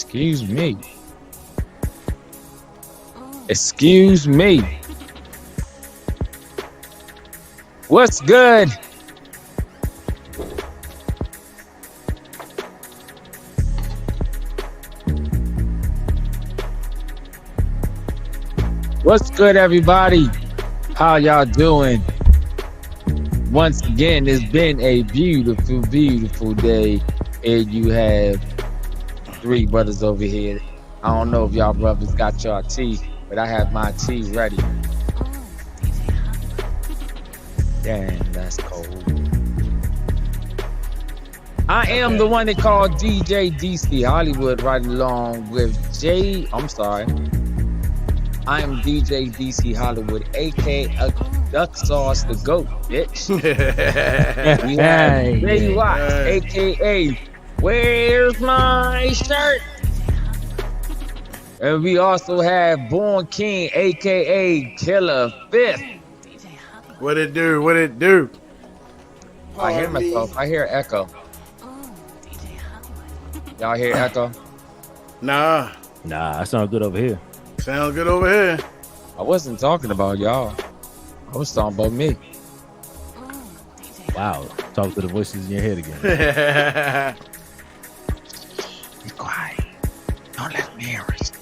Excuse me. Excuse me. What's good? What's good, everybody? How y'all doing? Once again, it's been a beautiful, beautiful day, and you have three brothers over here. I don't know if y'all brothers got your tea, but I have my tea ready. Damn, that's cold. I am the one they call DJ DC Hollywood, right along with I am DJ DC Hollywood, aka Duck Sauce the Goat, bitch. We have Jay Watts, aka Where's My Shirt? And we also have Born King, aka Killer Fifth. What it do? What it do? I hear myself. I hear echo. Y'all hear echo? Nah, I sound good over here. sounds good over here. I wasn't talking about y'all. I was talking about me. Wow, talk to the voices in your head again. Be quiet. Don't let me hear it.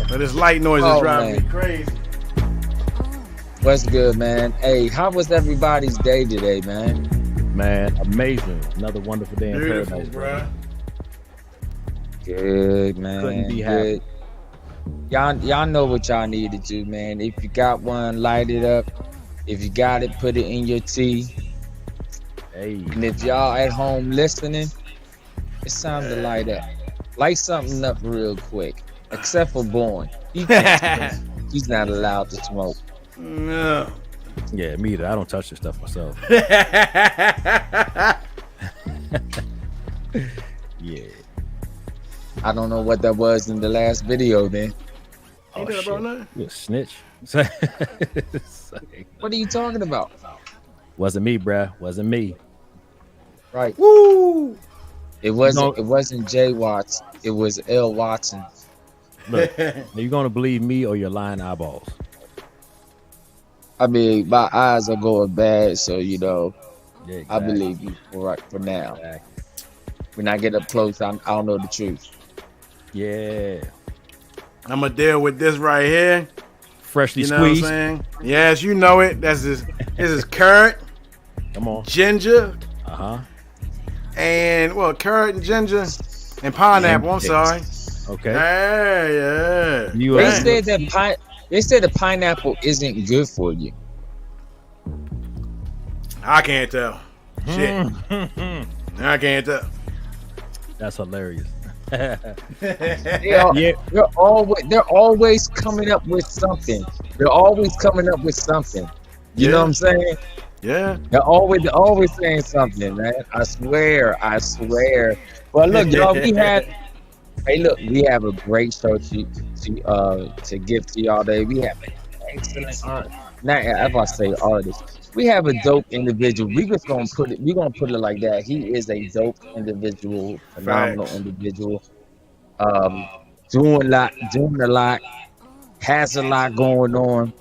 But this light noise is driving me crazy. What's good, man? Hey, how was everybody's day today, man? Man, amazing. Another wonderful day in Beautiful, paradise, bro. Good, man. Couldn't be good. Y'all know what y'all need to do, man. If you got one, light it up. If you got it, put it in your tea. Hey, And if y'all at home listening, it's time to light up. Light something up real quick. Except for Bourne. He can't smoke. He's not allowed to smoke. No. yeah, me either. I don't touch this stuff myself. Yeah. I don't know what that was in the last video then. Ain't that about nothing? You a snitch? What are you talking about? Wasn't me, bruh. Wasn't me. Right. Woo! It wasn't Jay Watts. It was L. Watson. Look, are you gonna believe me or your lying eyeballs? I mean, my eyes are going bad, so you know, Yeah, I exactly. believe you for now. Exactly. When I get up close, I don't know the truth. Yeah. I'm gonna deal with this right here. Freshly You know squeezed. what I'm saying? Yes, you know it. This is carrot, Come on. ginger, Uh-huh. and carrot and ginger and pineapple. I'm sorry. Okay. Yeah. You They uh, said the pineapple isn't good for you. I can't tell. Shit. I can't tell. that's hilarious. They're always coming up with something. They're always coming up with something. You know what I'm saying? Yeah. They're always saying something, man. I swear. Well, look, y'all, we have a great show to give to y'all today. We have an excellent artist. Not if I say artist, we have a dope individual. We're gonna put it like that. He is a dope individual, phenomenal Facts. individual. Doing a lot, has a lot going on.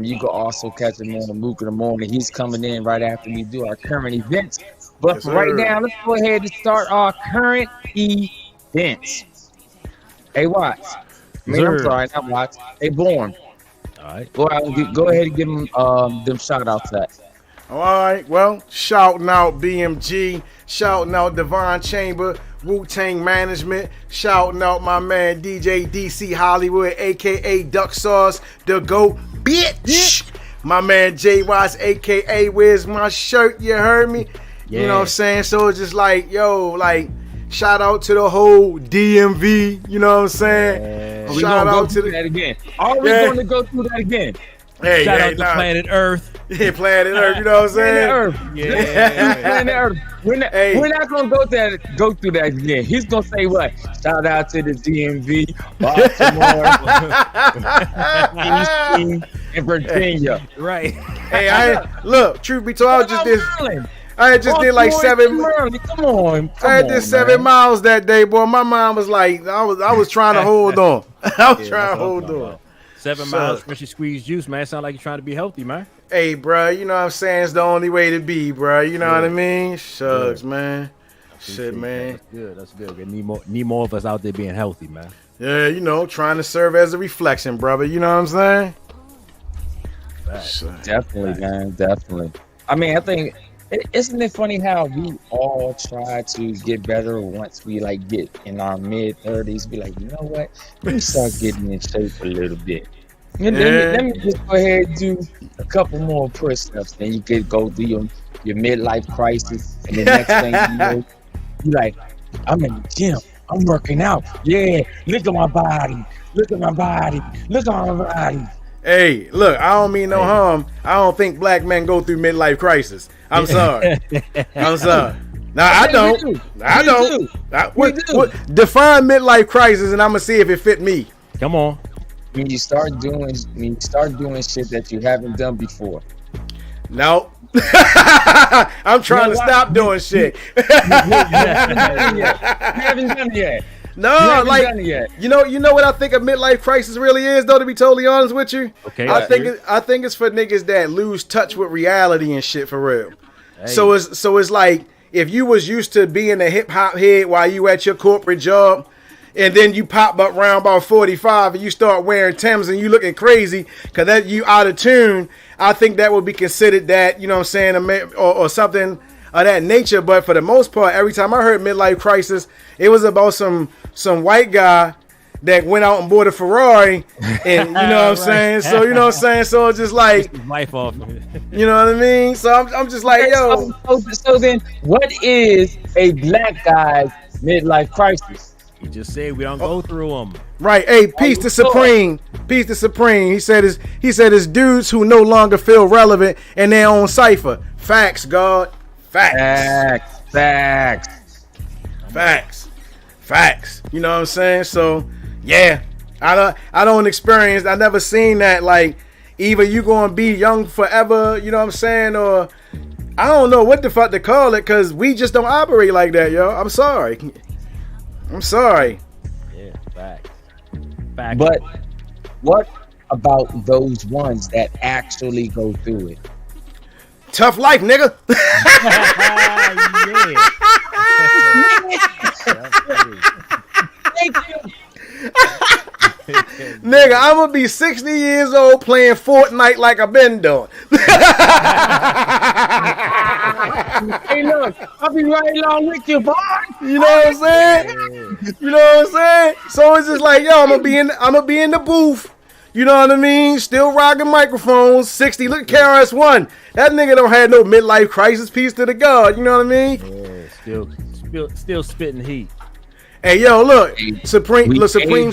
You can also catch him on the Mook in the morning. He's coming in right after we do our current events. But Yes, for right sir. now, let's go ahead and start our current events. Hey, Watts. I'm Sir. sorry, not Watts. Hey, Born. All right. Go ahead and give them shout outs that. All right. Well, shouting out BMG, shouting out Divine Chamber, Wu-Tang Management, shouting out my man DJ DC Hollywood, aka Duck Sauce, the GOAT, bitch. My man Jay Watts, aka Where's My Shirt? You heard me? Yeah. You know what I'm saying? So it's just like, shout out to the whole DMV. You know what I'm saying? Yeah. Are we Shout gonna go out to through the that again? Are we Yeah. going to go through that again? hey, Shout hey, out to nah. Planet Earth. Yeah, Planet Earth. You know what I'm saying? Planet Earth. Yeah. Planet Earth. Hey. We're not gonna go through that again. He's gonna say what? Shout out to the DMV, Baltimore, DC, and Virginia. Right. Hey, look, truth be told, I was just this. I just did like 7. Come on. I did 7 miles that day, boy. My mind was like, I was trying to hold on. I was trying to hold on. 7 miles, freshly squeezed juice, man. Sound like you're trying to be healthy, man. Hey, bro, you know what I'm saying? It's the only way to be, bro. You know what I mean? Shucks, man. Shit, man. That's good. We need more of us out there being healthy, man. Yeah, you know, trying to serve as a reflection, brother. You know what I'm saying? Definitely, man. Definitely. I mean, I think, isn't it funny how we all try to get better once we like get in our mid-30s? Be like, you know what? Let me start getting in shape a little bit. And let me just go ahead and do a couple more push-ups. Then you could go do your midlife crisis. And the next thing you know, you like, I'm in the gym. I'm working out. Yeah, look at my body. Look at my body. Look at my body. Hey, look, I don't mean no harm. I don't think black men go through midlife crisis. I'm sorry. I'm sorry. Nah, I don't. I don't. Define midlife crisis, and I'm gonna see if it fit me. Come on. When you start doing shit that you haven't done before. No. I'm trying to stop doing shit. You haven't done it yet. No, like you know what I think a midlife crisis really is, though. To be totally honest with you, okay. I think it's for niggas that lose touch with reality and shit for real. Hey. So it's like if you was used to being a hip hop head while you at your corporate job, and then you pop up around about 45 and you start wearing Timbs and you looking crazy because that you out of tune. I think that would be considered that, you know what I'm saying, or something of that nature. But for the most part, every time I heard midlife crisis, it was about some white guy that went out and bought a Ferrari, and you know what I'm saying. So you know what I'm saying. So it's just like life off. You know what I mean. So I'm just like, yo. So then, what is a black guy's midlife crisis? He just said we don't go through them. Right. Hey, peace to Supreme. Peace to Supreme. He said it's dudes who no longer feel relevant in their own cipher. Facts, God. Facts. You know what I'm saying? So yeah, I don't experience. I never seen that. Like either you gonna be young forever. You know what I'm saying? Or I don't know what the fuck to call it, because we just don't operate like that, yo. I'm sorry. Yeah, facts. But what about those ones that actually go through it? Tough life, nigga. Thank you. Nigga, I'm gonna be 60 years old playing Fortnite like I've been doing. Hey, look, I'll be right along with you, boy. You know what I'm saying? You know what I'm saying? So it's just like, yo, I'm gonna be in the booth. You know what I mean? Still rocking microphones. 60. Look, KRS-One. That nigga don't have no midlife crisis. Peace to the God. You know what I mean? Yeah, still spitting heat. Hey, yo, look, Supreme. Look, Supreme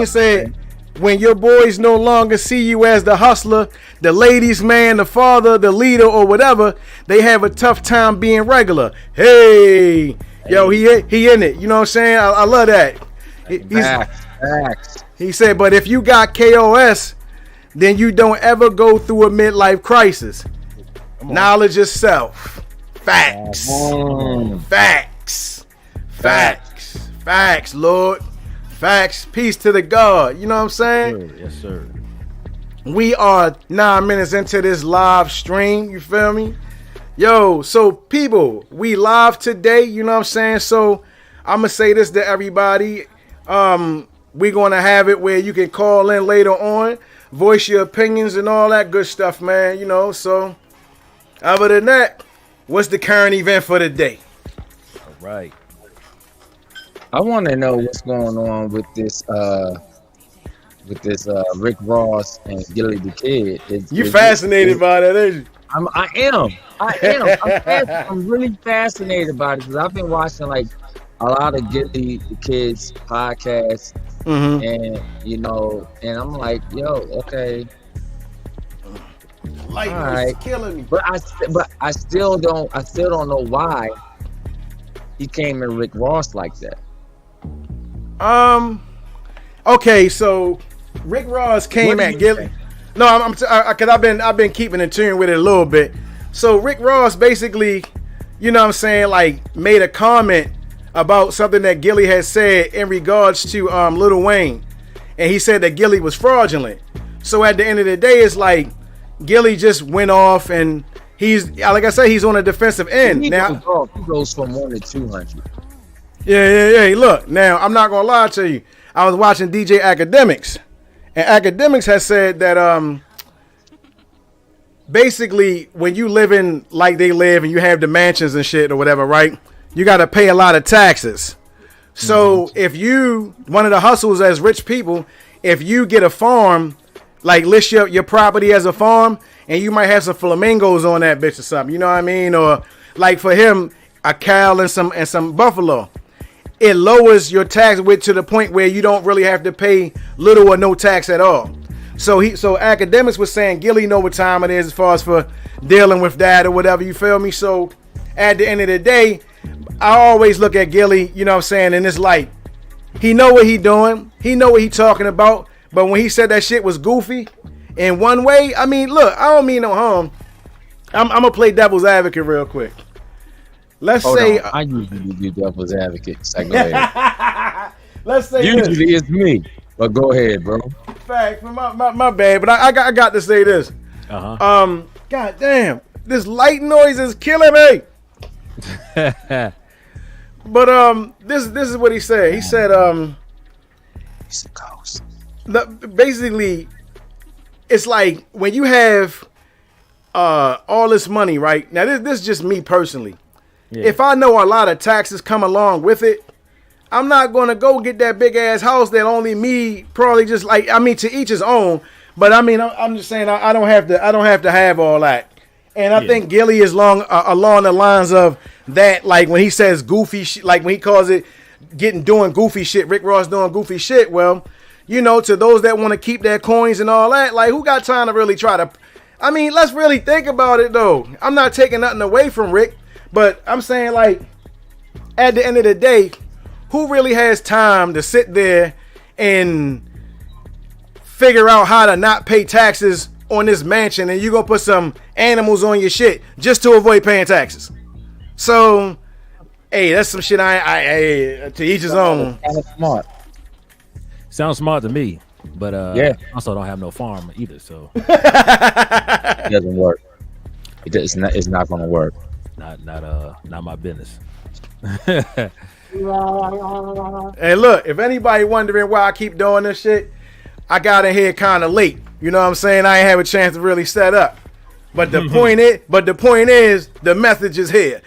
said, when your boys no longer see you as the hustler, the ladies' man, the father, the leader, or whatever, they have a tough time being regular. Hey, yo, he in it. You know what I'm saying? I love that. He said, but if you got KOS, then you don't ever go through a midlife crisis. Knowledge of self. Facts. Facts, Lord. Facts. Peace to the God. You know what I'm saying? Yes, sir. We are 9 minutes into this live stream. You feel me? Yo, so people, we live today. You know what I'm saying? So I'm going to say this to everybody. We're going to have it where you can call in later on, voice your opinions and all that good stuff, man. You know, so other than that, what's the current event for the day? All right. I want to know what's going on with this Rick Ross and Gilly the Kid. You fascinated by that, ain't you? I am. I'm really fascinated by it because I've been watching like a lot of Gilly the Kid's podcasts, and you know, and I'm like, yo, okay. Light all right. Killing me. But I still don't know why he came at Rick Ross like that. Okay, so Rick Ross came at Gilly. No, because I've been keeping in tune with it a little bit. So Rick Ross basically, you know what I'm saying, like made a comment about something that Gilly had said in regards to Lil Wayne, and he said that Gilly was fraudulent. So at the end of the day, it's like Gilly just went off, and he's like I said, he's on a defensive end now. He goes from 1 to 200. Yeah. Look, now I'm not gonna lie to you. I was watching DJ Academics, and Academics has said that basically when you living like they live and you have the mansions and shit or whatever, right? You got to pay a lot of taxes. So if you, one of the hustles as rich people, if you get a farm, like list your property as a farm, and you might have some flamingos on that bitch or something, you know what I mean? Or like for him, a cow and some buffalo. It lowers your tax with to the point where you don't really have to pay little or no tax at all. So Academics was saying Gilly know what time it is as far as for dealing with that or whatever, you feel me? So at the end of the day, I always look at Gilly, you know what I'm saying, in this light. He know what he doing. He know what he talking about. But when he said that shit was goofy in one way, I mean, look, I don't mean no harm. I'm going to play devil's advocate real quick. Let's say... I usually do devil's advocate. So go ahead. Let's say usually it's me. But go ahead, bro. Fact, my bad. But I got to say this. God damn. This light noise is killing me. But this is what he said. He said It's a ghost. Basically, it's like when you have all this money, right? Now this is just me personally. Yeah. If I know a lot of taxes come along with it, I'm not gonna go get that big ass house that only me probably just like. I mean, to each his own. But I mean, I'm just saying I don't have to have all that. And I think Gilly is along the lines of that, like when he says goofy shit, like when he calls it doing goofy shit, Rick Ross doing goofy shit. Well, you know, to those that want to keep their coins and all that, like who got time to really try to, I mean, let's really think about it though. I'm not taking nothing away from Rick, but I'm saying like at the end of the day, who really has time to sit there and figure out how to not pay taxes on this mansion, and you gonna put some animals on your shit just to avoid paying taxes? So, hey, that's some shit. I to each his own. Kind of smart. Sounds smart to me, but yeah. Also don't have no farm either, so it doesn't work. It's not gonna work. Not my business. Hey, look, if anybody wondering why I keep doing this shit, I got in here kind of late. You know what I'm saying? I ain't have a chance to really set up. But the point is, the message is here.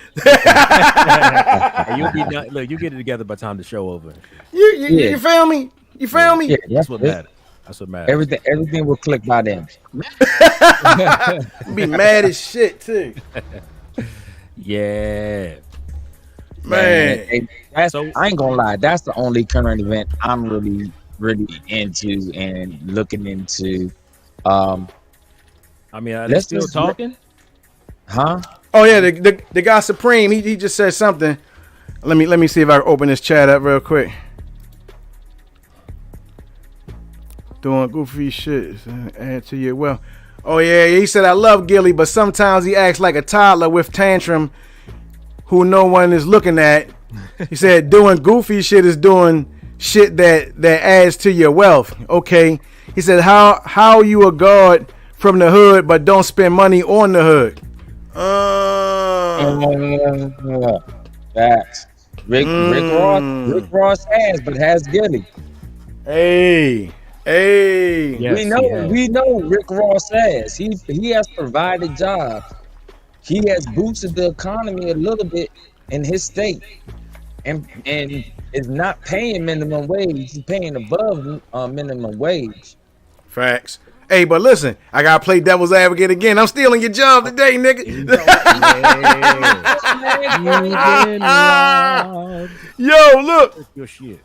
You'll be done. Look, you get it together by the time the show over. You feel me? You feel me? Yeah, that's what matters. That's what matters. Everything will click by then. Be mad as shit too. Yeah. Man. I ain't gonna lie. That's the only current event I'm really into and looking into. I mean, are they still talking? Huh? Oh yeah, the guy Supreme. He just said something. Let me see if I can open this chat up real quick. Doing goofy shit. Add to your well. Oh yeah, he said I love Gilly, but sometimes he acts like a toddler with tantrum who no one is looking at. He said doing goofy shit is doing shit that adds to your wealth. Okay. He said how you a god from the hood but don't spend money on the hood. That's Rick Ross has, but has Gilly. Hey. Yes, we know Rick Ross has. He has provided jobs. He has boosted the economy a little bit in his state, and is not paying minimum wage. He's paying above minimum wage. Facts. Hey, but listen, I gotta play devil's advocate again. I'm stealing your job today, nigga. Yo, look. Your shit.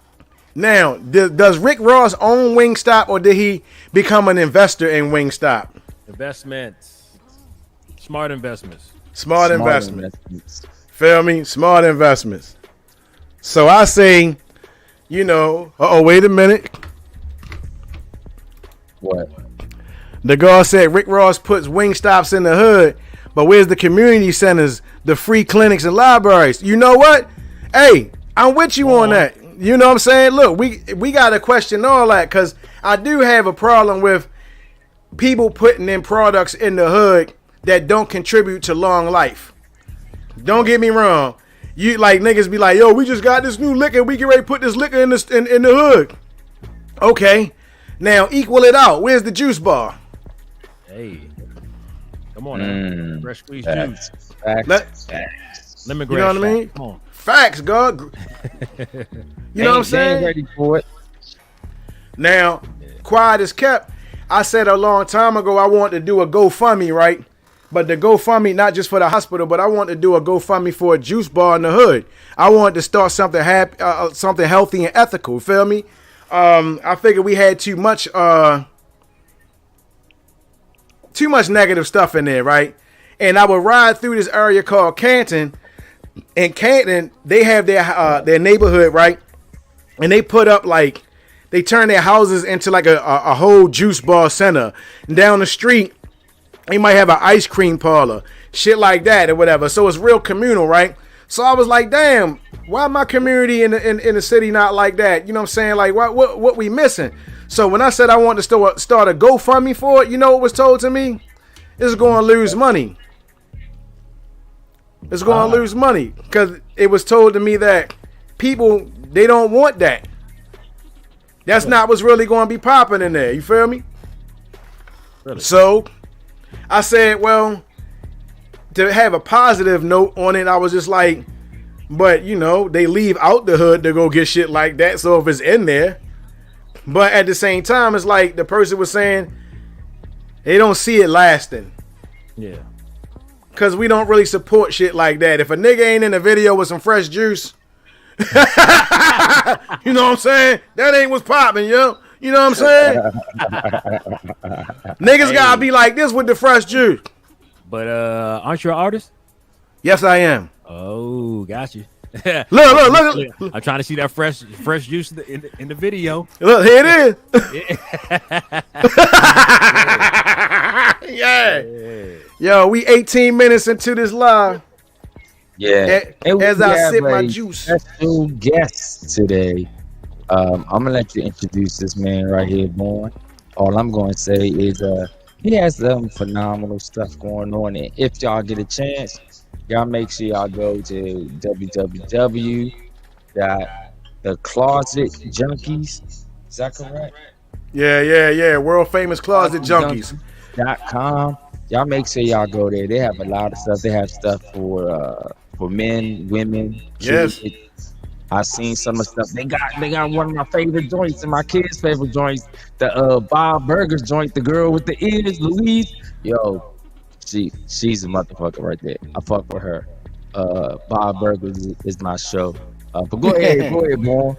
Now, does Rick Ross own Wingstop, or did he become an investor in Wingstop? Investments. Smart investments. Smart investments. Feel me? Smart investments. So I say, you know, wait a minute. What? The girl said Rick Ross puts wing stops in the hood, but where's the community centers, the free clinics and libraries? You know what? Hey, I'm with you on that. You know what I'm saying? Look, we got to question all that, because I do have a problem with people putting in products in the hood that don't contribute to long life. Don't get me wrong. You like niggas be like, yo, we just got this new liquor. We get ready to put this liquor in the hood. Okay. Now equal it out. Where's the juice bar? Hey. Come on, man. Fresh squeezed juice. Facts. Lemongrass. You know what I mean? Come on. Facts, God. You know what I'm saying? They ain't ready for it. Now, quiet as kept. I said a long time ago I wanted to do a GoFundMe, right? But the GoFundMe, not just for the hospital, but I want to do a GoFundMe for a juice bar in the hood. I wanted to start something something healthy and ethical. Feel me? I figured we had too much negative stuff in there, right? And I would ride through this area called Canton. In Canton, they have their neighborhood, right? And they put up like, they turn their houses into like a whole juice bar center. And down the street, they might have an ice cream parlor, shit like that or whatever. So it's real communal, right? So I was like, damn, why my community in the city not like that? You know what I'm saying? Like, what we missing? So when I said I wanted to start a GoFundMe for it, you know what was told to me? It's going to lose money. It's going to lose money because it was told to me that people, they don't want that. That's not what's really going to be popping in there. You feel me? Really? So I said, well, to have a positive note on it, I was just like, but you know, they leave out the hood to go get shit like that. So if it's in there, but at the same time, it's like the person was saying they don't see it lasting. Yeah. Cause we don't really support shit like that. If a nigga ain't in a video with some fresh juice, you know what I'm saying? That ain't what's popping, yo. You know what I'm saying? Niggas gotta be like this with the fresh juice. But aren't you an artist? Yes, I am. Oh, got you. Look. I'm trying to see that fresh juice in the video. Look, here it is. Yeah. Yo, we 18 minutes into this live. Yeah. As I sip my a juice. Special guest today. I'm gonna let you introduce this man right here, Born. All I'm gonna say is he has some phenomenal stuff going on, and if y'all get a chance, y'all make sure y'all go to www.theclosetjunkies. Is that correct? Yeah. World famous closet junkies. .com. Y'all make sure y'all go there. They have a lot of stuff. They have stuff for men, women, Yes. kids. I seen some of the stuff. They got one of my favorite joints and my kids' favorite joints. The Bob Burgers joint, the girl with the ears, Louise. Yo, she's a motherfucker right there. I fuck with her. Bob Burgers is my show. But go ahead, man.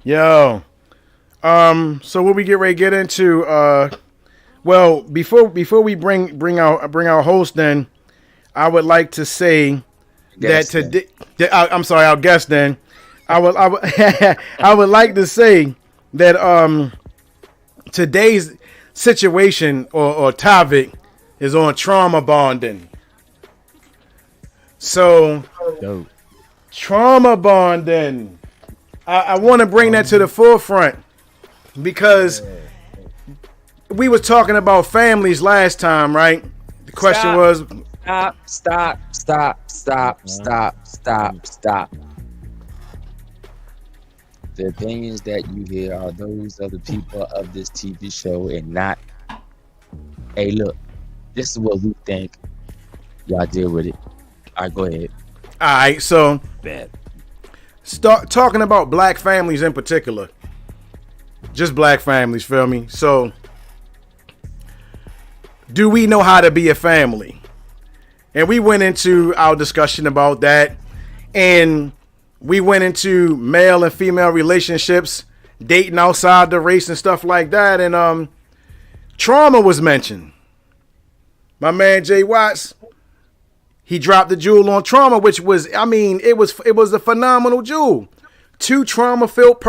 Yo. So what we get ready to get into, well, before we bring our host in, I would like to say that today, I'm sorry, our guest then. I would I would like to say that today's situation or topic is on trauma bonding. So Dope. trauma bonding. I want to bring that to the forefront because we was talking about families last time, right? The question was Stop. The opinions that you hear are those of the people of this TV show and not, hey, look, this is what we think. Y'all deal with it. All right, go ahead. all right. So Bad. start talking about black families in particular. Just black families, feel me? So do we know how to be a family? And we went into our discussion about that. And we went into male and female relationships, dating outside the race and stuff like that. And trauma was mentioned. My man Jay Watts, he dropped the jewel on trauma, which was, I mean, it was a phenomenal jewel. Two trauma-filled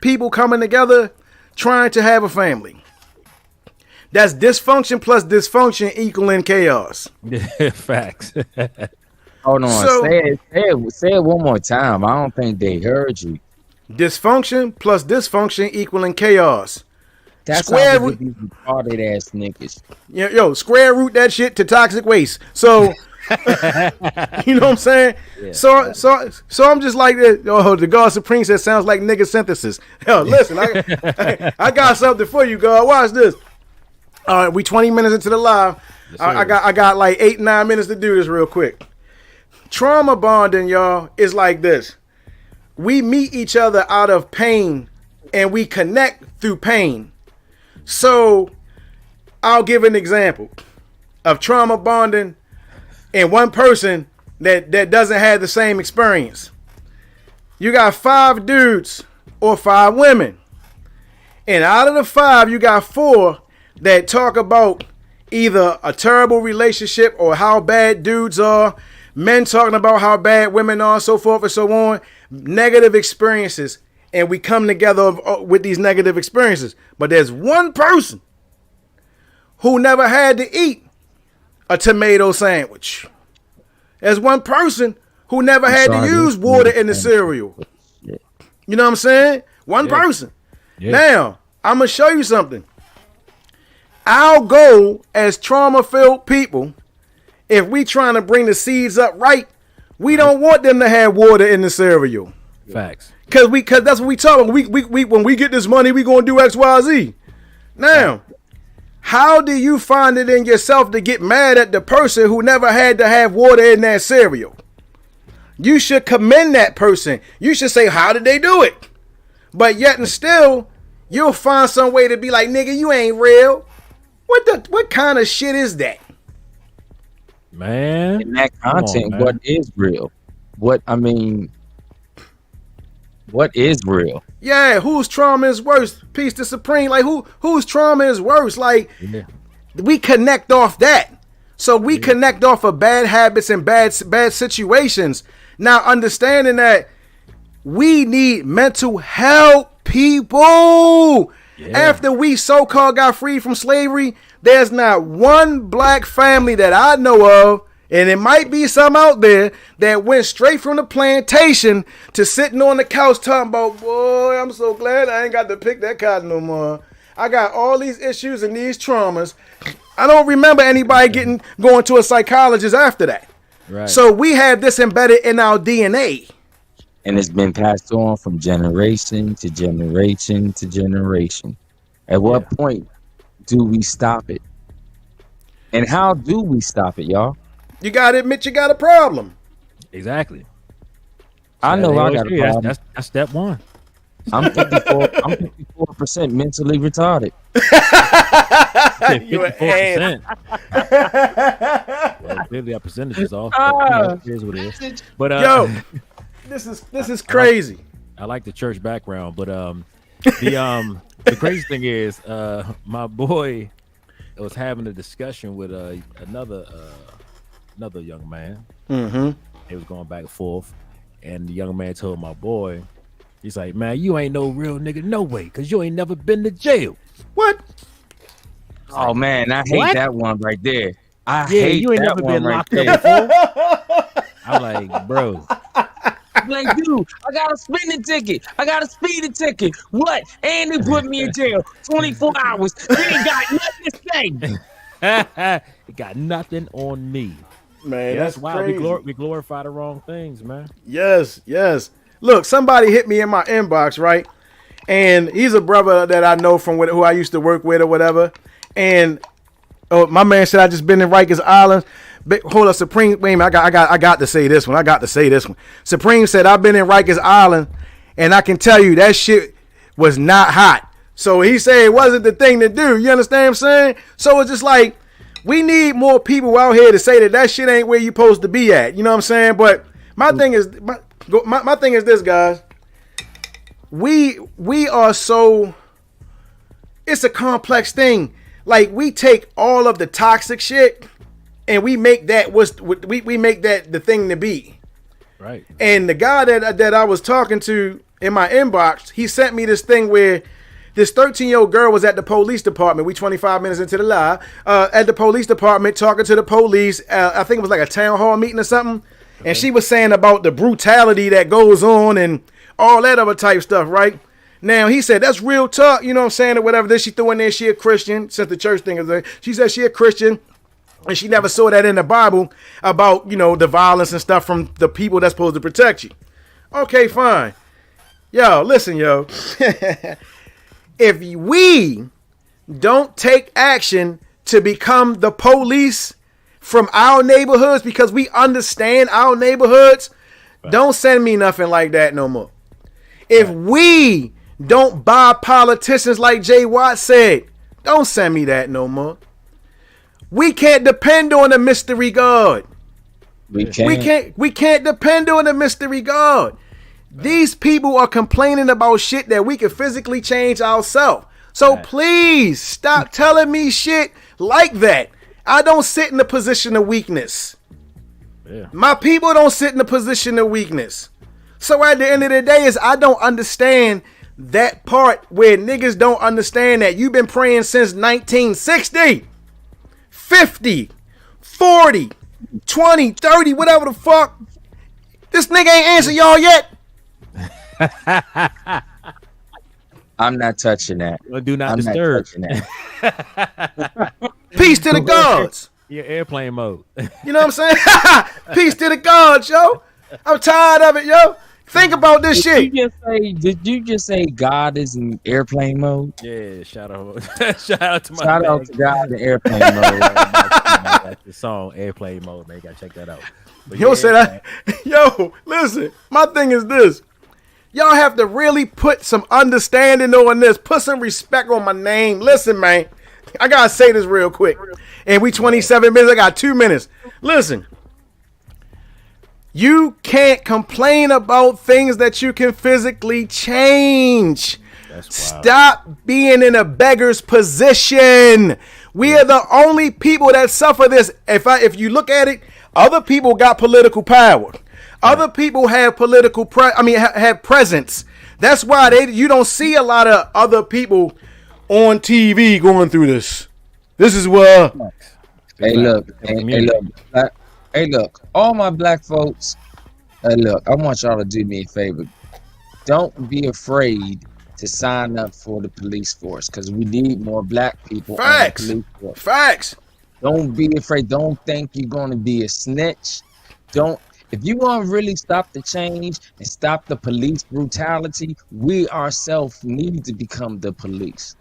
people coming together, trying to have a family. That's dysfunction plus dysfunction equaling chaos. Facts. Hold on. So Say it one more time. I don't think they heard you. dysfunction plus dysfunction equaling chaos. That's Square how we root. get these retarded ass niggas. Yo, square root that shit to toxic waste. So, you know what I'm saying? Yeah. So I'm just like, oh, the God Supreme said sounds like nigga synthesis. Hell, listen, I got something for you, God. Watch this. All right, we 20 minutes into the live. Yes, I got like 8-9 minutes to do this real quick. Trauma bonding, y'all, is like this. We meet each other out of pain and we connect through pain. So I'll give an example of trauma bonding and one person that doesn't have the same experience. You got 5 dudes or 5 women. And out of the 5, you got 4 that talk about either a terrible relationship or how bad dudes are, men talking about how bad women are, so forth and so on, negative experiences. And we come together with these negative experiences. But there's one person who never had to eat a tomato sandwich. There's one person who never had to use water in the cereal. You know what I'm saying? One person. Yeah. Now, I'm going to show you something. Our goal as trauma-filled people, if we trying to bring the seeds up right, we don't want them to have water in the cereal. Facts. Cause that's what we talk about. We when we get this money, we gonna do X, Y, Z. Now, how do you find it in yourself to get mad at the person who never had to have water in that cereal? You should commend that person. You should say, how did they do it? But yet and still, you'll find some way to be like, nigga, you ain't real. What kind of shit is that? Man. In that content, man. what is real? What is real? Yeah, whose trauma is worse? Peace to Supreme. Like whose trauma is worse? Like we connect off that. So we connect off of bad habits and bad situations. Now understanding that we need mental health people. Yeah. After we so-called got free from slavery, there's not one black family that I know of, and it might be some out there, that went straight from the plantation to sitting on the couch talking about, boy, I'm so glad I ain't got to pick that cotton no more. I got all these issues and these traumas. I don't remember anybody going to a psychologist after that. Right. So we have this embedded in our DNA. And it's been passed on from generation to generation to generation. At what point do we stop it? And how do we stop it, y'all? You got to admit you got a problem. Exactly. I know I got a problem. That's step one. I'm 54% mentally retarded. You an 54%. Well, clearly our percentage is off. But, here's what it is. But yo, this is crazy. I like the church background, but the crazy thing is, my boy was having a discussion with another young man. Mm-hmm. They was going back and forth, and the young man told my boy, he's like, "Man, you ain't no real nigga, no way, cause you ain't never been to jail." What? Oh man, I hate What? that one right there. I Yeah, hate you ain't that never one been right locked there. up before. I'm like, bro. Like, dude, I got a speeding ticket. I got a speeding ticket. What? And they put me in jail 24 hours. They ain't got nothing to say. It got nothing on me. Man, That's that's why crazy. we glorify the wrong things, man. Yes. Look, somebody hit me in my inbox, right? And he's a brother that I know from who I used to work with or whatever. And my man said I just been in Rikers Island. Hold up, Supreme. Wait a minute, I got to say this one. Supreme said I've been in Rikers Island, and I can tell you that shit was not hot. So he said it wasn't the thing to do. You understand what I'm saying? So it's just like we need more people out here to say that shit ain't where you supposed to be at. You know what I'm saying? But my thing is this, guys. We are so. It's a complex thing. Like we take all of the toxic shit. And we make that we make that the thing to be. Right. And the guy that I was talking to in my inbox, he sent me this thing where This 13-year-old girl was at the police department. We 25 minutes into the live. At the police department talking to the police. I think it was like a town hall meeting or something. Okay. And she was saying about the brutality that goes on and all that other type stuff, right? Now, he said, that's real talk, you know what I'm saying, or whatever. Then she threw in there, she a Christian, since the church thing is there. She said she a Christian, and she never saw that in the Bible about, you know, the violence and stuff from the people that's supposed to protect you. Okay, fine. Yo, listen, yo. If we don't take action to become the police from our neighborhoods because we understand our neighborhoods, don't send me nothing like that no more. If we don't buy politicians like Jay Watt said, don't send me that no more. We can't depend on a mystery God. We can't depend on a mystery God. These people are complaining about shit that we can physically change ourselves. So please stop telling me shit like that. I don't sit in a position of weakness. Yeah. My people don't sit in a position of weakness. So at the end of the day is I don't understand that part where niggas don't understand that you've been praying since 1960, 50, 40, 20, 30, whatever the fuck. This nigga ain't answer y'all yet. I'm not touching that. Well, do not disturb. Peace to the gods. Your airplane mode. You know what I'm saying? Peace to the gods, yo. I'm tired of it, yo. Think about this shit. Did you just say God is in airplane mode? Yeah, shout out to God in airplane mode. The song Airplane Mode, man. You gotta check that out. But you don't say that. Yo, listen. My thing is this. Y'all have to really put some understanding on this. Put some respect on my name. Listen, man. I gotta say this real quick. And we 27 minutes. I got 2 minutes. Listen. You can't complain about things that you can physically change. Stop being in a beggar's position. We are the only people that suffer this. If you look at it, other people got political power. Other people have political have presence. That's why you don't see a lot of other people on TV going through this. This is what. Hey, look. Hey, look. All my black folks. Hey, look. I want y'all to do me a favor. Don't be afraid to sign up for the police force because we need more black people. Facts. On the police force. Facts. Don't be afraid. Don't think you're going to be a snitch. If you want to really stop the change and stop the police brutality, we ourselves need to become the police.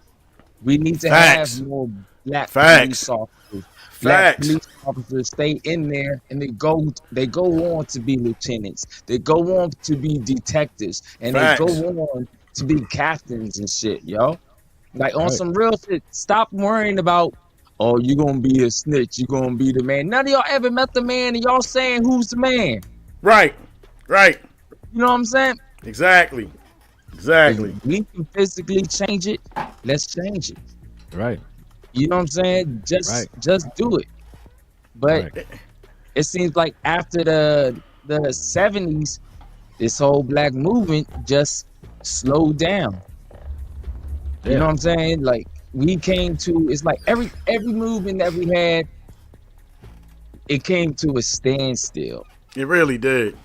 We need to have more black police officers. Black police officers stay in there and they go on to be lieutenants. They go on to be detectives. And they go on to be captains and shit, yo. Like on some real shit. Stop worrying about, oh, you gonna be a snitch, you gonna be the man. None of y'all ever met the man and y'all saying who's the man. Right. You know what I'm saying? Exactly. If we can physically change it, let's change it. Right. You know what I'm saying? Just do it. But it seems like after the 70s, this whole black movement just slowed down. You know what I'm saying? Like we came to, it's like every movement that we had, it came to a standstill. It really did.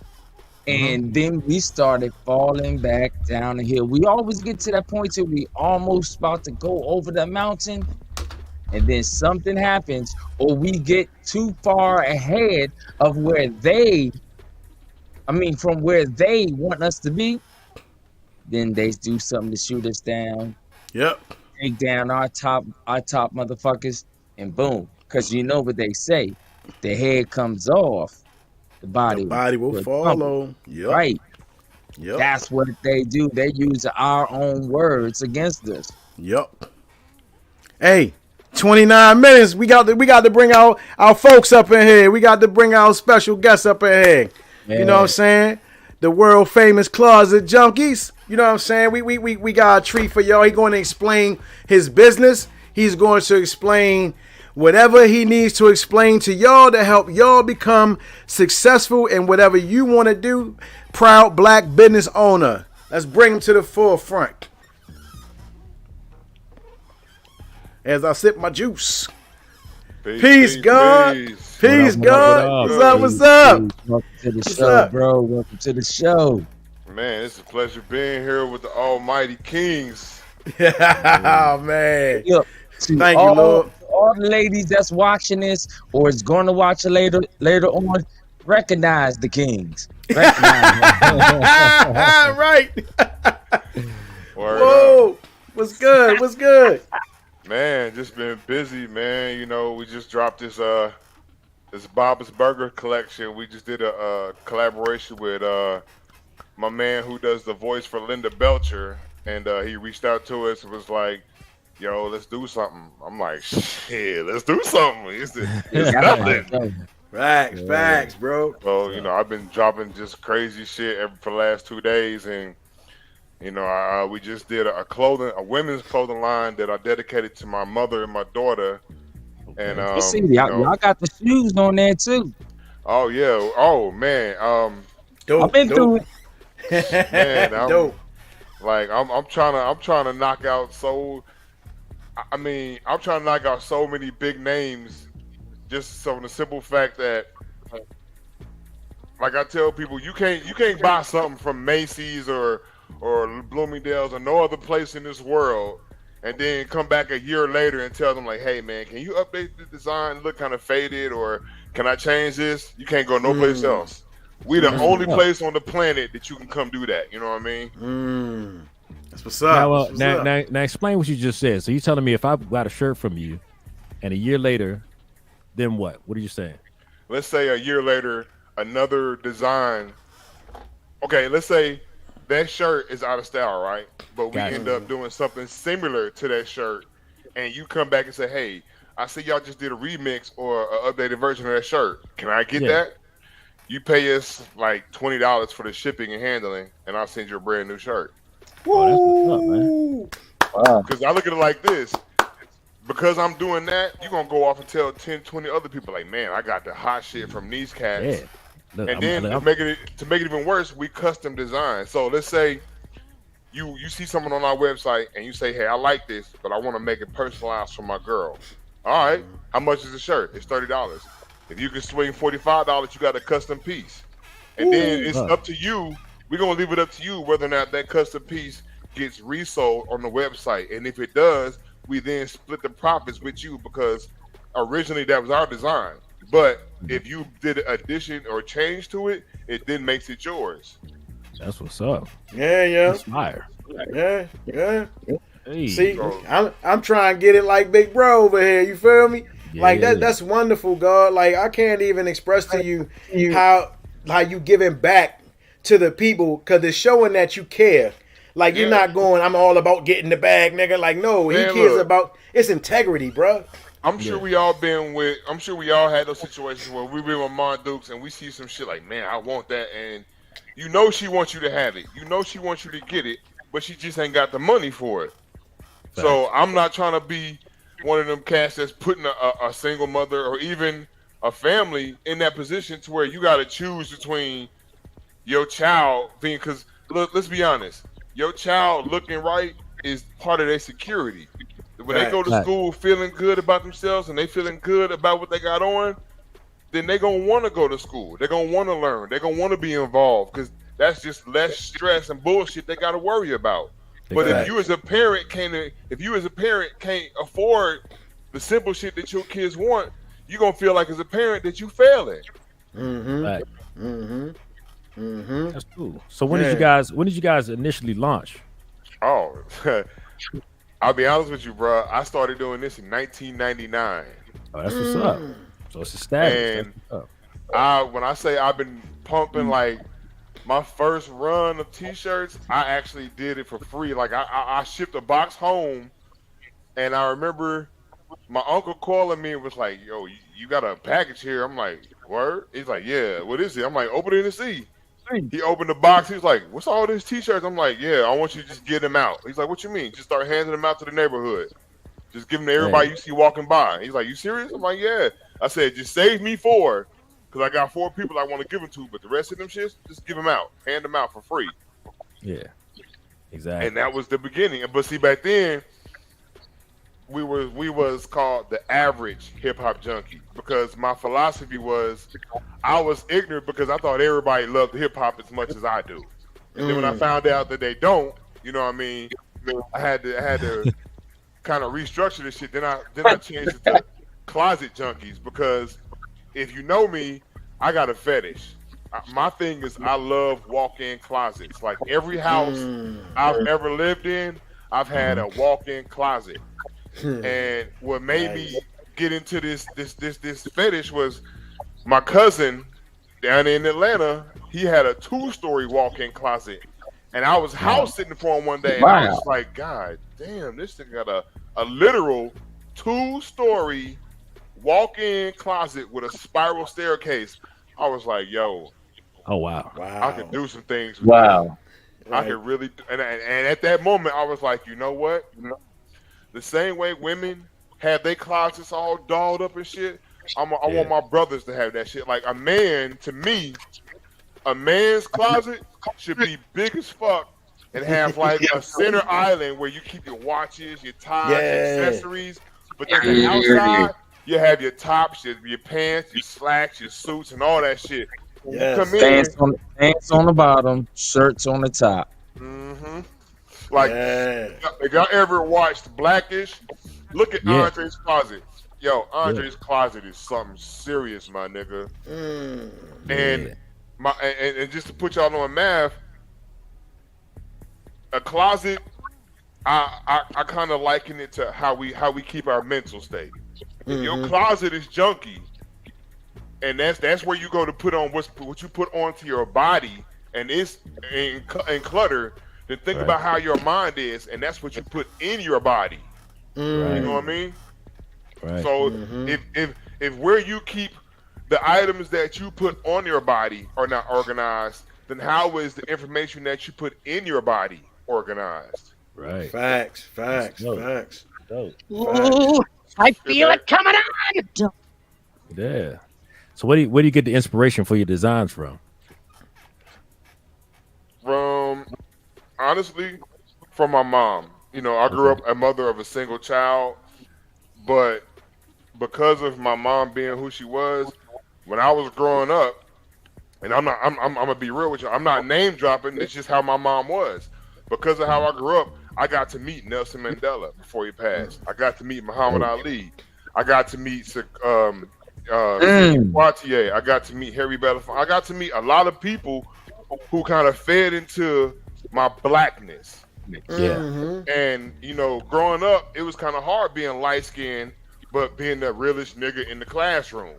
And then we started falling back down the hill. We always get to that point till we almost about to go over the mountain, and then something happens, or we get too far ahead of from where they want us to be. Then they do something to shoot us down. Yep. Take down our top motherfuckers, and boom. Because you know what they say, the head comes off, the body will follow. Yep. Right. Yep. That's what they do. They use our own words against us. Yep. Hey, 29 minutes. We got to bring our folks up in here. We got to bring our special guests up in here. Yeah. You know what I'm saying? The world famous Closet Junkies. You know what I'm saying? We got a treat for y'all. He's going to explain his business. He's going to explain whatever he needs to explain to y'all to help y'all become successful in whatever you want to do. Proud black business owner. Let's bring him to the forefront. as I sip my juice. Peace, Peace, God. peace. Peace, What up, what God. up? What's up? What's Peace, up? peace. Welcome to the What's show, up? bro. Welcome to the show. Man, it's a pleasure being here with the Almighty Kings. Oh, man. Look, to Thank you, all Lord. all the ladies that's watching this or is going to watch it later on, recognize the kings. Recognize them. Right. Word up. Whoa. What's good? What's good? Man, just been busy, man. You know, we just dropped this Bob's Burger collection. We just did a collaboration with my man who does the voice for Linda Belcher, and he reached out to us and was like, "Yo, let's do something." I'm like, "Shit, let's do something." It's nothing. Facts, Yeah. facts, bro. So you know, I've been dropping just crazy shit for the last 2 days, and you know, we just did a women's clothing line that I dedicated to my mother and my daughter, and You see, you y'all know, got the shoes on there too. oh yeah, oh man, Dope. I've been through dope. it. man, Dope. I'm trying to knock out I'm trying to knock out so many big names, just from the simple fact that, like I tell people, you can't buy something from Macy's or Bloomingdale's or no other place in this world, and then come back a year later and tell them like, hey man, can you update the design, look kind of faded, or can I change this? You can't go no place else. We the only place on the planet that you can come do that. You know what I mean? That's what's up. Now, That's what's up. now, explain what you just said. So you telling me if I got a shirt from you, and a year later, then what? What are you saying? Let's say a year later, another design. Okay, let's say that shirt is out of style, right? But we Got it. end up doing something similar to that shirt, and you come back and say, "Hey, I see y'all just did a remix or an updated version of that shirt. Can I get Yeah. that?" You pay us like $20 for the shipping and handling, and I'll send you a brand new shirt. Oh, that's what's up, man. Wow. Because I look at it like this. Because I'm doing that, you're going to go off and tell 10, 20 other people, like, man, I got the hot shit from these cats. Yeah. Look, And then to make it even worse, we custom design. So let's say you see someone on our website and you say, hey, I like this, but I want to make it personalized for my girl. All right, how much is the shirt? It's $30. If you can swing $45, you got a custom piece. And then it's up to you. We're going to leave it up to you whether or not that custom piece gets resold on the website. And if it does, we then split the profits with you because originally that was our design. But if you did an addition or change to it, it then makes it yours. That's what's up. Yeah. That's fire. Yeah. Hey. See, I'm trying to get it like Big Bro over here. You feel me? Like Yeah. that's wonderful, God. Like I can't even express to you how you giving back to the people because it's showing that you care. Like you're not going, I'm all about getting the bag, nigga. Like no, Man, he cares look. about it's integrity, bro. I'm sure we all had those situations where we been with Mon Dukes and we see some shit like, man, I want that, and you know she wants you to have it. You know she wants you to get it, but she just ain't got the money for it. So I'm not trying to be one of them cats that's putting a single mother or even a family in that position to where you got to choose between your child being, because look, let's be honest, your child looking right is part of their security. When they go to school feeling good about themselves and they feeling good about what they got on, then they gonna want to go to school. They're gonna want to learn. They're gonna want to be involved because that's just less stress and bullshit they got to worry about. But if you as a parent can't afford the simple shit that your kids want, you're gonna feel like as a parent that you failing. Right. That's cool. So when did you guys initially launch? Oh, I'll be honest with you, bro. I started doing this in 1999. Oh, that's what's up. So it's established. And That's what's up. when I say I've been pumping, like my first run of T-shirts, I actually did it for free. Like I shipped a box home, and I remember my uncle calling me and was like, "Yo, you got a package here?" I'm like, "Word?" He's like, "Yeah, what is it?" I'm like, "Open it and see." He opened the box. He was like, "What's all these T-shirts?" I'm like, "Yeah, I want you to just get them out." He's like, "What you mean?" Just start handing them out to the neighborhood. Just give them to everybody you see walking by. He's like, "You serious?" I'm like, "Yeah." I said, "Just save me 4, because I got 4 people I want to give them to, but the rest of them shits, just give them out. Hand them out for free." Yeah. Exactly. And that was the beginning. But see, back then, we was called the average hip hop junkie because my philosophy was I was ignorant because I thought everybody loved hip hop as much as I do, and then when I found out that they don't, you know what I mean, I had to kind of restructure this shit. Then I changed it to closet junkies because if you know me, I got a fetish. My thing is I love walk-in closets. Like every house I've ever lived in, I've had a walk-in closet. And what made me get into this fetish was my cousin down in Atlanta. He had a 2-story walk-in closet, and I was house sitting for him one day, and I was like, God damn, this thing got a literal 2-story walk-in closet with a spiral staircase. I was like, yo, Oh wow. I could do some things with that. Wow. I could really, and at that moment, I was like, you know what? The same way women have their closets all dolled up and shit, I want my brothers to have that shit. Like a man, to me, a man's closet should be big as fuck and have like a center island where you keep your watches, your ties, your accessories. But then the outside, you have your tops, your pants, your slacks, your suits, and all that shit. Yes. Come in, Pants on the bottom, shirts on the top. like if y'all ever watched Blackish, look at Andre's closet. Yo, Andre's closet is something serious, my nigga. And and just to put y'all on math, a closet, I kind of liken it to how we keep our mental state. If your closet is junky, and that's where you go to put on what you put onto your body, and it's in clutter. Then think about how your mind is, and that's what you put in your body. You know what I mean? Right. So if where you keep the items that you put on your body are not organized, then how is the information that you put in your body organized? Right. Facts. Dope. Ooh, I feel it coming on. Yeah. So where do you get the inspiration for your designs from? Honestly, from my mom. You know, I grew up a mother of a single child, but because of my mom being who she was, when I was growing up, and I'm gonna be real with you, I'm not name dropping. It's just how my mom was. Because of how I grew up, I got to meet Nelson Mandela before he passed. I got to meet Muhammad Ali. I got to meet Poitier. I got to meet Harry Belafonte. I got to meet a lot of people who kind of fed into my blackness. And you know, growing up, it was kind of hard being light skinned, but being the realest nigga in the classroom.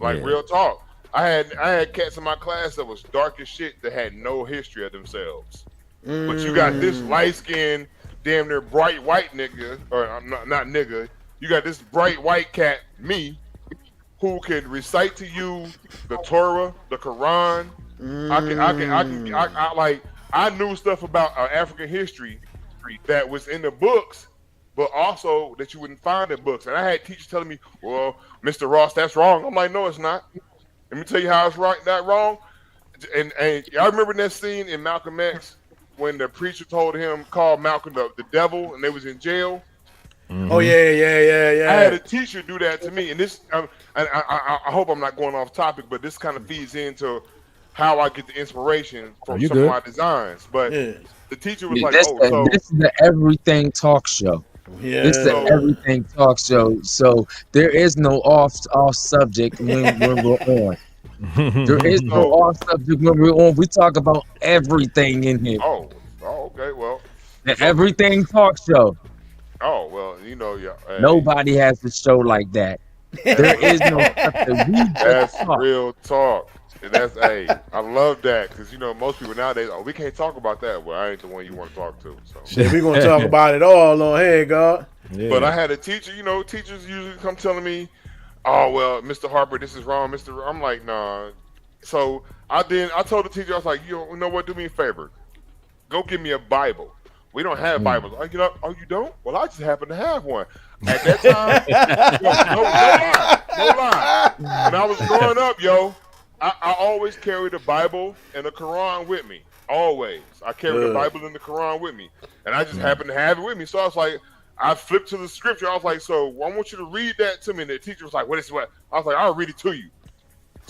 Like real talk. I had cats in my class that was dark as shit that had no history of themselves. But you got this light skinned, damn near bright white nigga, or not nigga. You got this bright white cat, me, who can recite to you the Torah, the Quran. I knew stuff about African history that was in the books, but also that you wouldn't find in books. And I had teachers telling me, "Well, Mr. Ross, that's wrong." I'm like, "No, it's not. Let me tell you how it's right, not wrong." And I remember that scene in Malcolm X when the preacher told him, called Malcolm the devil, and they was in jail. Oh yeah. I had a teacher do that to me, and this. I hope I'm not going off topic, but this kind of feeds into how I get the inspiration from some of my designs. But the teacher was like, this is the Everything Talk Show. This is the Everything Talk Show. So there is no off subject when we're on. There is no off subject when we're on. We talk about everything in here. Oh, okay. Well, The Everything Talk Show. Oh, well, you know, hey. Nobody has a show like that. There is no That's real talk. That's I love that because you know most people nowadays, we can't talk about that. Well, I ain't the one you want to talk to. So shit, we gonna talk about it all on here, God. Yeah. But I had a teacher. You know, teachers usually come telling me, "Oh, well, Mr. Harper, this is wrong, Mr." I'm like, nah. So I told the teacher, I was like, you know what? Do me a favor. Go get me a Bible. We don't have Bibles. You know, oh, you don't? Well, I just happen to have one. At that time, no lie. When I was growing up, I always carried a Bible and a Quran with me. Always. I carried the Bible and the Quran with me. And I just happened to have it with me. So I was like, I flipped to the scripture. I was like, so I want you to read that to me. And the teacher was like, what is what? I was like, I'll read it to you.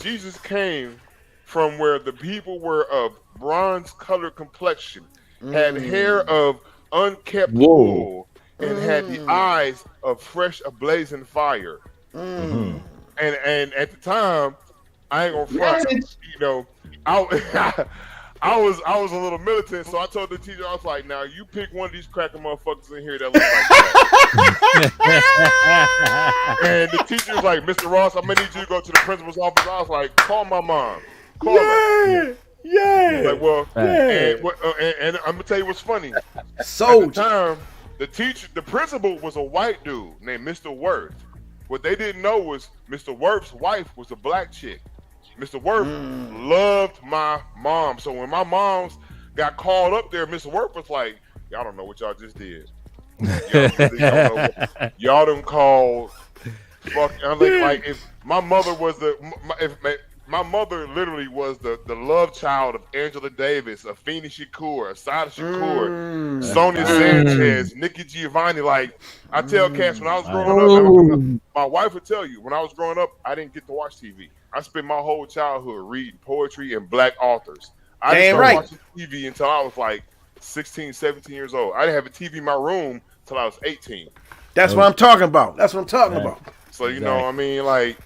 Jesus came from where the people were of bronze colored complexion, had hair of unkept Whoa. wool, and had the eyes of fresh ablazing fire. Mhm. And at the time, I ain't gonna front, you know, I I was a little militant, so I told the teacher, I was like, now you pick one of these cracker motherfuckers in here that look like that. And the teacher was like, Mr. Ross, I'm gonna need you to go to the principal's office. I was like, call my mom. Call her. Yeah. Like, well, Yeah. and I'm gonna tell you what's funny. So At the time, the principal was a white dude named Mr. Worth. What they didn't know was Mr. Worth's wife was a black chick. Mr. Worth loved my mom. So when my moms got called up there, Mr. Worth was like, y'all don't know what y'all just did. Y'all really don't know y'all done called fuck. I'm like if my mother was my mother literally was the love child of Angela Davis, of Afeni Shakur, Asada Shakur, Sonia Sanchez, Nikki Giovanni. Like, I tell cats when I was growing up, my wife would tell you, when I was growing up, I didn't get to watch TV. I spent my whole childhood reading poetry and black authors. I didn't start watching TV until I was like 16, 17 years old. I didn't have a TV in my room until I was 18. That's what I'm talking about. That's what I'm talking about. So, you know, I mean, like,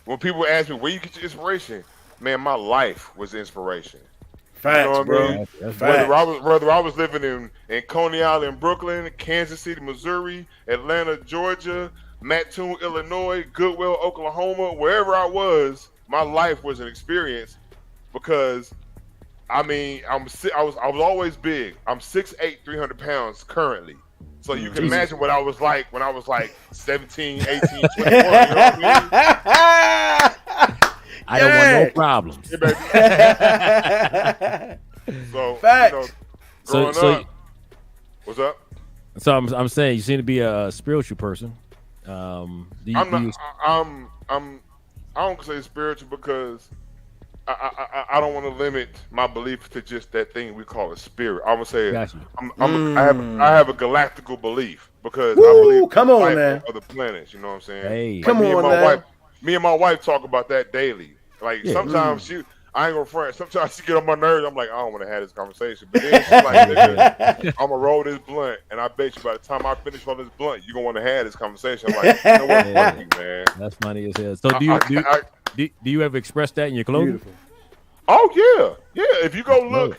when people ask me, where you get your inspiration? Man, my life was inspiration. Facts, you know what bro. I mean? That's Whether I was living in Coney Island, Brooklyn, Kansas City, Missouri, Atlanta, Georgia, Mattoon, Illinois, Goodwill, Oklahoma, wherever I was, my life was an experience because, I mean, I was always big. I'm 6'8", 300 pounds currently. So you can imagine what I was like when I was like 17, 18, 21. You know what I mean? I don't want no problems. Yeah, so, Facts. you know, growing up, what's up? So I'm saying you seem to be a spiritual person. I don't say spiritual because I don't want to limit my belief to just that thing we call a spirit. I would say I have a galactical belief because I believe come on, man. Other planets. You know what I'm saying? Hey. Like, Come on, man. Me and my wife talk about that daily. Like sometimes I ain't gonna front. Sometimes she get on my nerves. I'm like, I don't want to have this conversation. But then she's like, nigga, I'm gonna roll this blunt, and I bet you by the time I finish rolling this blunt, you're gonna want to have this conversation. I'm like, you know what, fuck you, man. That's funny as hell. So do you ever express that in your clothing? Beautiful. Oh yeah. If you go look,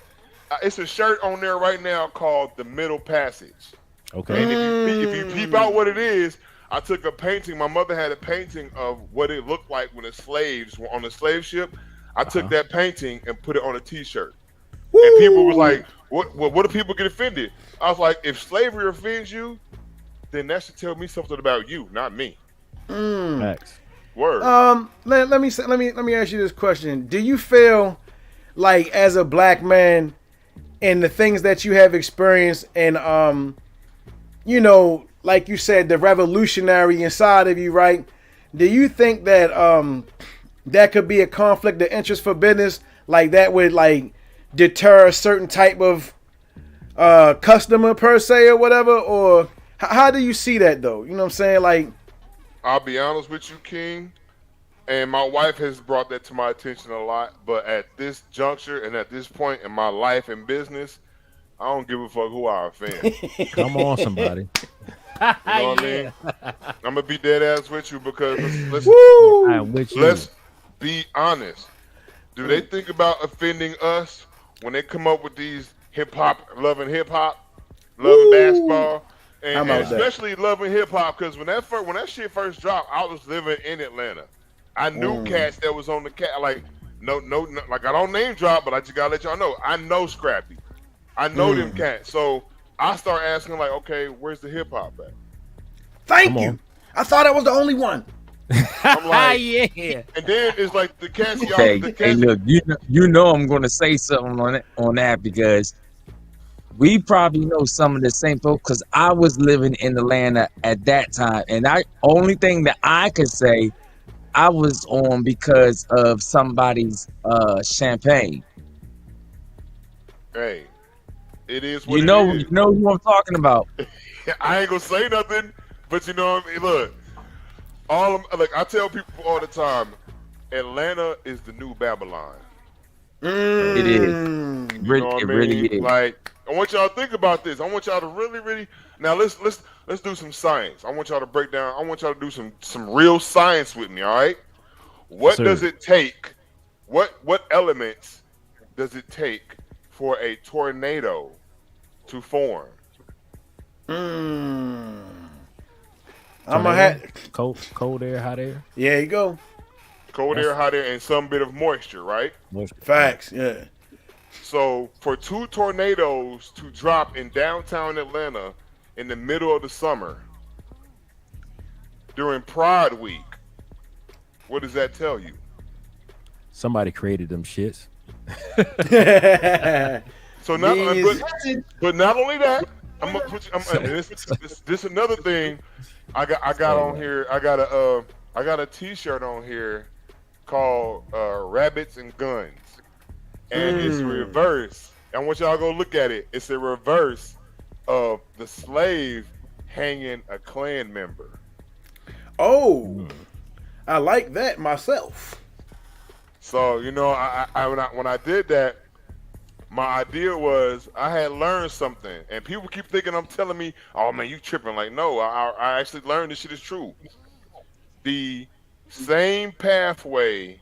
it's a shirt on there right now called The Middle Passage. Okay. And if you peep out what it is, I took a painting. My mother had a painting of what it looked like when the slaves were on the slave ship. I took that painting and put it on a T-shirt. And people was like, what do people get offended? I was like, if slavery offends you, then that should tell me something about you, not me. Facts. Word. Let me ask you this question. Do you feel like, as a black man, and the things that you have experienced, and you know, like you said, the revolutionary inside of you, right? Do you think that that could be a conflict of interest for business, like that would like deter a certain type of customer per se or whatever? Or how do you see that though? You know what I'm saying? Like, I'll be honest with you, King, and my wife has brought that to my attention a lot, but at this juncture and at this point in my life and business, I don't give a fuck who I offend. Come on, somebody. You know what I mean? I'm gonna be dead ass with you because I'm with you. let's be honest. Do they think loving hip hop, loving basketball, and especially loving hip hop? Because when that shit first dropped, I was living in Atlanta. I knew cats that was on the cat. Like no, like I don't name drop, but I just gotta let y'all know. I know Scrappy. I know them cats. So I start asking like, okay, where's the hip hop at? Thank you. I thought I was the only one. I'm like, yeah. And then it's like the cats. Hey, look, you know I'm gonna say something on that because we probably know some of the same folks because I was living in Atlanta at that time, and only thing that I could say I was on because of somebody's champagne. Hey, It is what it is. You know who I'm talking about. I ain't gonna say nothing, but you know what I mean. Look, I tell people all the time, Atlanta is the new Babylon. It is. You know what It I really mean? is. Like, I want y'all to think about this. I want y'all to really now let's do some science. I want y'all to break down. I want y'all to do some real science with me. All right? What does it take? What elements does it take for a tornado to form? I'm gonna have cold air, hot air. Yeah, you go. Cold air, hot air, and some bit of moisture, right? Facts. Yeah. So for 2 tornadoes to drop in downtown Atlanta in the middle of the summer during Pride Week, what does that tell you? Somebody created them shits. So but not only that, I'm gonna put you. This another thing. I got on here. I got a T-shirt on here called "Rabbits and Guns," and it's reverse. I want y'all to go look at it. It's a reverse of the slave hanging a Klan member. Oh, I like that myself. So you know, when I did that, my idea was I had learned something, and people keep thinking I'm telling me, "Oh man, you tripping?" Like, no, I actually learned this shit is true. The same pathway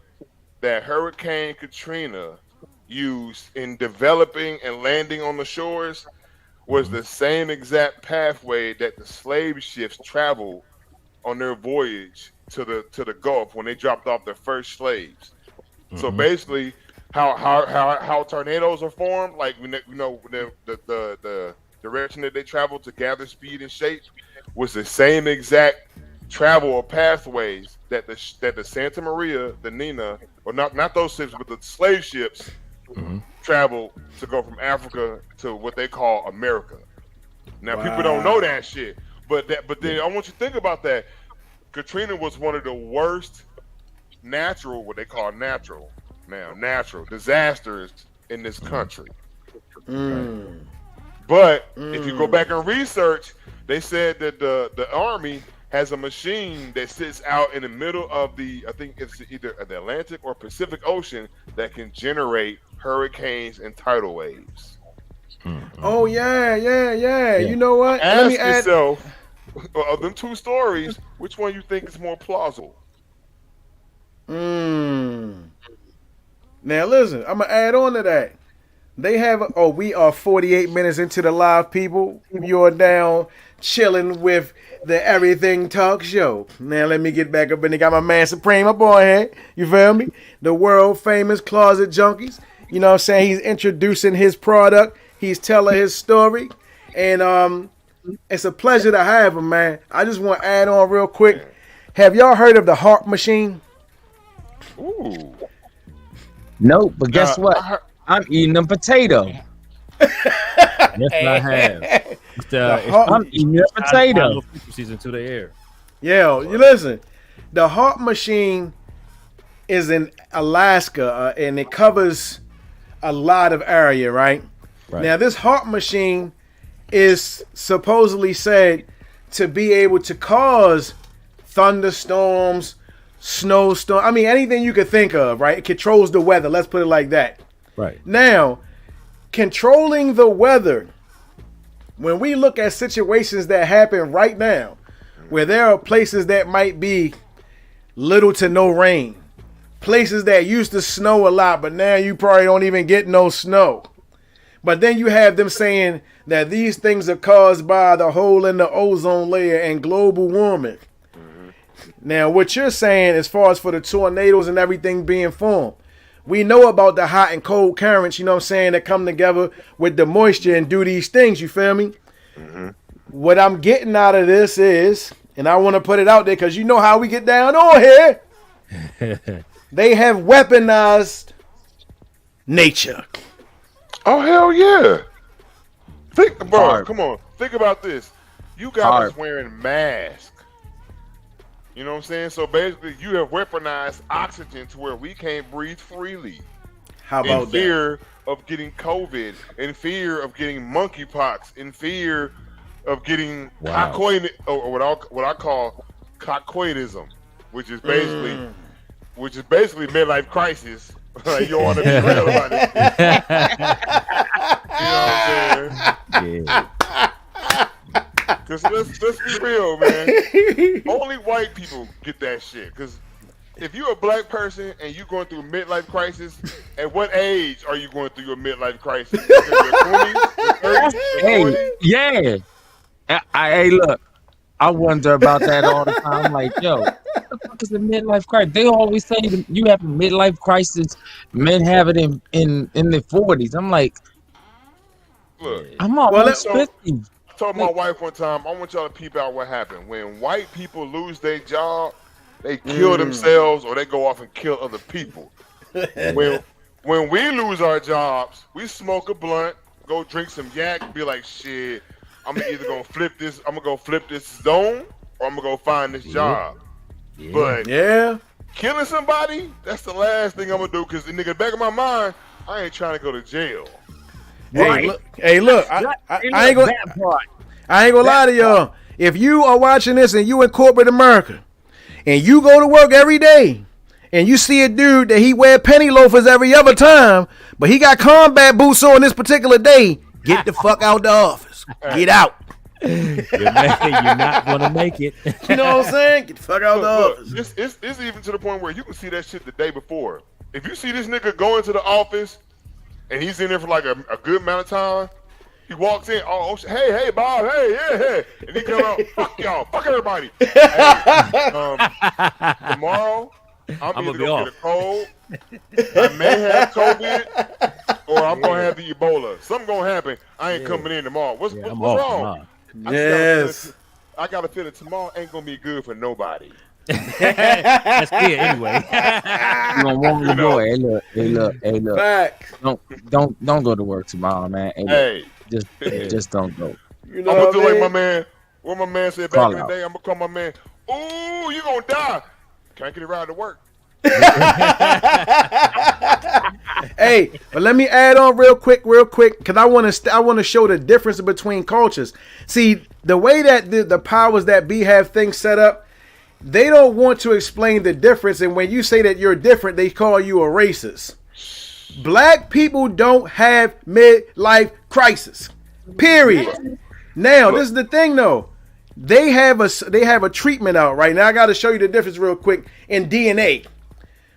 that Hurricane Katrina used in developing and landing on the shores was the same exact pathway that the slave ships traveled on their voyage to the Gulf when they dropped off their first slaves. So basically, how tornadoes are formed, like the direction that they travel to gather speed and shape, was the same exact travel or pathways that the Santa Maria, the Nina, or not those ships, but the slave ships traveled to go from Africa to what they call America. Now people don't know that shit, but then I want you to think about that. Katrina was one of the worst what they call natural disasters in this country. But if you go back and research, they said that the Army has a machine that sits out in the middle of I think it's either the Atlantic or Pacific Ocean, that can generate hurricanes and tidal waves. Oh yeah. You know what? Ask yourself, of them 2 stories, which one you think is more plausible? Now listen, I'm gonna add on to that. They have we are 48 minutes into the live, people. You're down chilling with the Everything Talk Show. Now let me get back up and got my man Supreme up on here. You feel me? The world famous Closet Junkies. You know what I'm saying? He's introducing his product. He's telling his story. And it's a pleasure to have him, man. I just want to add on real quick. Have y'all heard of the Heart Machine? Ooh. No, but guess what? I'm eating a potato. Yes, I have. I'm eating a potato. Frequencies into the air. Yeah, you listen. The Heart Machine is in Alaska, and it covers a lot of area, right? Now, this Heart Machine is supposedly said to be able to cause thunderstorms, snowstorm. I mean, anything you could think of, right? It controls the weather. Let's put it like that. Right. Now, controlling the weather, when we look at situations that happen right now, where there are places that might be little to no rain, places that used to snow a lot, but now you probably don't even get no snow. But then you have them saying that these things are caused by the hole in the ozone layer and global warming. Now, what you're saying, as far as for the tornadoes and everything being formed, we know about the hot and cold currents, you know what I'm saying, that come together with the moisture and do these things, you feel me? What I'm getting out of this is, and I want to put it out there because you know how we get down on here, they have weaponized nature. Oh, hell yeah. Come on. Think about this. You guys wearing masks. You know what I'm saying? So basically, you have weaponized oxygen to where we can't breathe freely. How about in fear of getting COVID, in fear of getting monkeypox, in fear of getting cockroid, or what I call cockroidism, which is basically midlife crisis. Like, you don't want to be real about it. You know what I'm saying? Yeah. Because let's be real, man. Only white people get that shit. Because if you're a black person and you're going through a midlife crisis, at what age are you going through your midlife crisis? Is it your 20s, your 30s, your 40s? Yeah. Hey, look, I wonder about that all the time. Like, yo, what the fuck is a midlife crisis? They always say that you have a midlife crisis. Men have it in their 40s. I'm like, Look, I'm almost 50. I told my wife one time, I want y'all to peep out what happened. When white people lose their job, they kill themselves or they go off and kill other people. When we lose our jobs, we smoke a blunt, go drink some yak, be like, shit, I'm either gonna flip this zone, or I'm gonna go find this job. Yeah. But killing somebody, that's the last thing I'm gonna do, because in the back of my mind, I ain't trying to go to jail. Hey, look, I ain't gonna lie to y'all. If you are watching this and you in corporate America and you go to work every day and you see a dude that he wear penny loafers every other time, but he got combat boots on this particular day, get the fuck out the office. Get out. You're not gonna make it. You know what I'm saying? Get the fuck out the office. It's even to the point where you can see that shit the day before. If you see this nigga going to the office and he's in there for like a good amount of time, he walks in, hey, Bob, hey, and he come out, fuck y'all, fuck everybody. Hey, tomorrow, I'm either gonna get a cold, I may have COVID, or I'm gonna have the Ebola. Something gonna happen. I ain't coming in tomorrow. What's wrong? Yes. I got a feeling tomorrow ain't gonna be good for nobody. That's it anyway. You gonna warn your boy. Hey, look. Facts. Don't go to work tomorrow, man. Hey. Just don't go. You know I'm gonna do what I like mean? my man. What my man said back in the day. I'm gonna call my man. Ooh, you gonna die? Can't get a ride to work. Hey, but let me add on real quick, because I want to show the difference between cultures. See, the way that the powers that be have things set up, they don't want to explain the difference. And when you say that you're different, they call you a racist. Black people don't have midlife crisis. Period. Now, this is the thing though. They have a treatment out right now. I got to show you the difference real quick in DNA.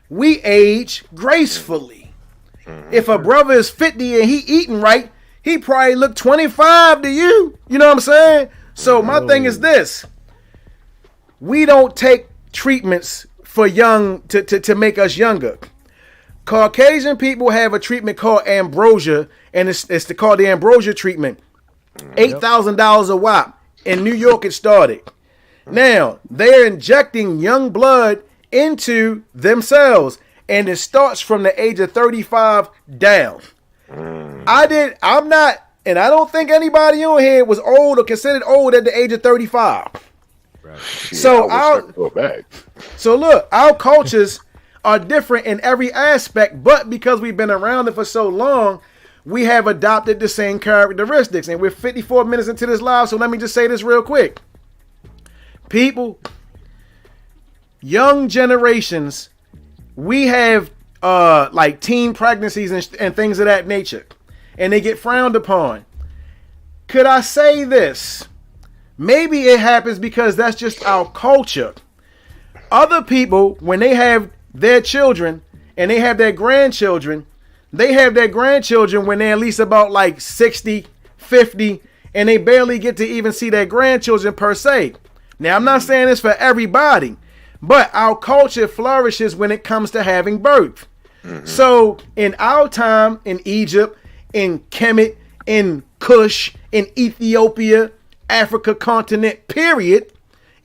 We age gracefully. If a brother is 50 and he eating right, he probably look 25 to you. You know what I'm saying? So my thing is this. We don't take treatments for young to make us younger. Caucasian people have a treatment called ambrosia, and it's called the ambrosia treatment. $8,000 a wop. In New York, it started. Now, they're injecting young blood into themselves, and it starts from the age of 35 down. I'm not, and I don't think anybody on here was old or considered old at the age of 35. Right. So look, our cultures are different in every aspect, but because we've been around it for so long, we have adopted the same characteristics. And we're 54 minutes into this live, so let me just say this real quick. People, young generations, we have like teen pregnancies and things of that nature, and they get frowned upon. Could I say this? Maybe it happens because that's just our culture. Other people, when they have their children and they have their grandchildren, they have their grandchildren when they're at least about like 60, 50, and they barely get to even see their grandchildren per se. Now, I'm not saying this for everybody, but our culture flourishes when it comes to having birth. So in our time in Egypt, in Kemet, in Kush, in Ethiopia, Africa continent, period,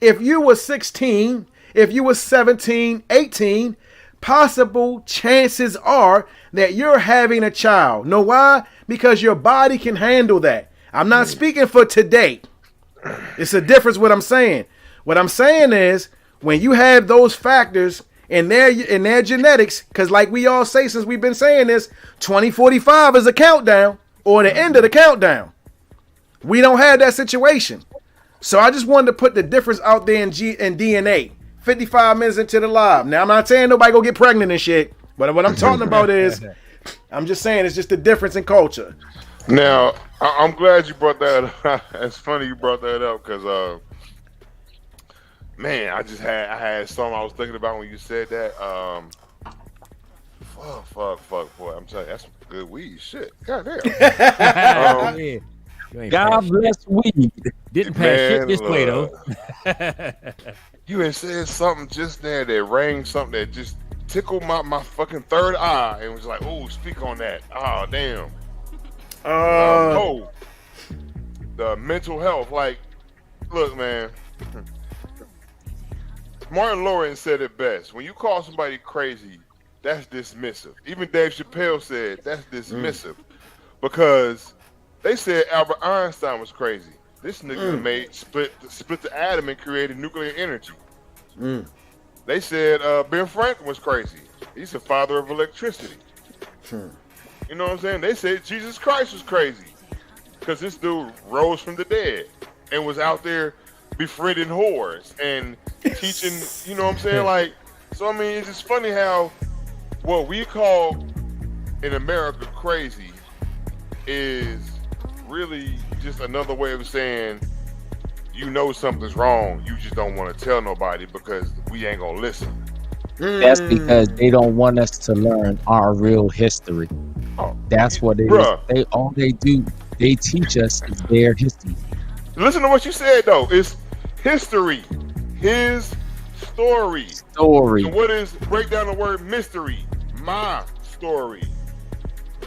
if you were 16, if you were 17, 18, possible chances are that you're having a child. Know why? Because your body can handle that. I'm not speaking for today. It's a difference what I'm saying. What I'm saying is when you have those factors in their genetics, because like we all say since we've been saying this, 2045 is a countdown or the end of the countdown. We don't have that situation. So I just wanted to put the difference out there in DNA. 55 minutes into the live. Now, I'm not saying nobody go get pregnant and shit, but what I'm talking about is, I'm just saying it's just the difference in culture. Now, I'm glad you brought that up. It's funny you brought that up because, man, I had something I was thinking about when you said that. Fuck, boy. I'm telling you, that's some good weed. Shit. Goddamn. God bless weed. Didn't pass shit this way, though. You had said something just there that rang something that just tickled my fucking third eye and was like, oh, speak on that. Oh, damn. The mental health. Like, look, man. Martin Lawrence said it best. When you call somebody crazy, that's dismissive. Even Dave Chappelle said that's dismissive because they said Albert Einstein was crazy. This nigga made split the atom and created nuclear energy. They said Ben Franklin was crazy. He's the father of electricity. You know what I'm saying? They said Jesus Christ was crazy because this dude rose from the dead and was out there befriending whores and teaching. You know what I'm saying? Like, so I mean, it's just funny how what we call in America crazy is really just another way of saying you know something's wrong, you just don't want to tell nobody because we ain't gonna listen. That's because they don't want us to learn our real history. That's what it is. All they do, they teach us is their history. Listen to what you said though. It's history, his story. And what is, break down the word mystery? My story.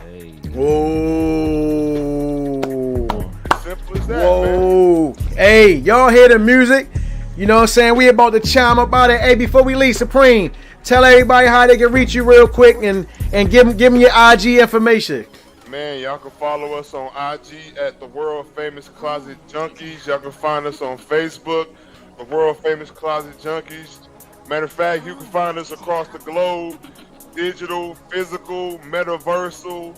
Hey. Whoa. Simple as that, whoa. Man. Hey, y'all hear the music? You know what I'm saying? We about to chime up out it. Hey, before we leave, Supreme, tell everybody how they can reach you real quick and give them your IG information. Man, y'all can follow us on IG at the World Famous Closet Junkies. Y'all can find us on Facebook, the World Famous Closet Junkies. Matter of fact, you can find us across the globe, digital, physical, metaversal,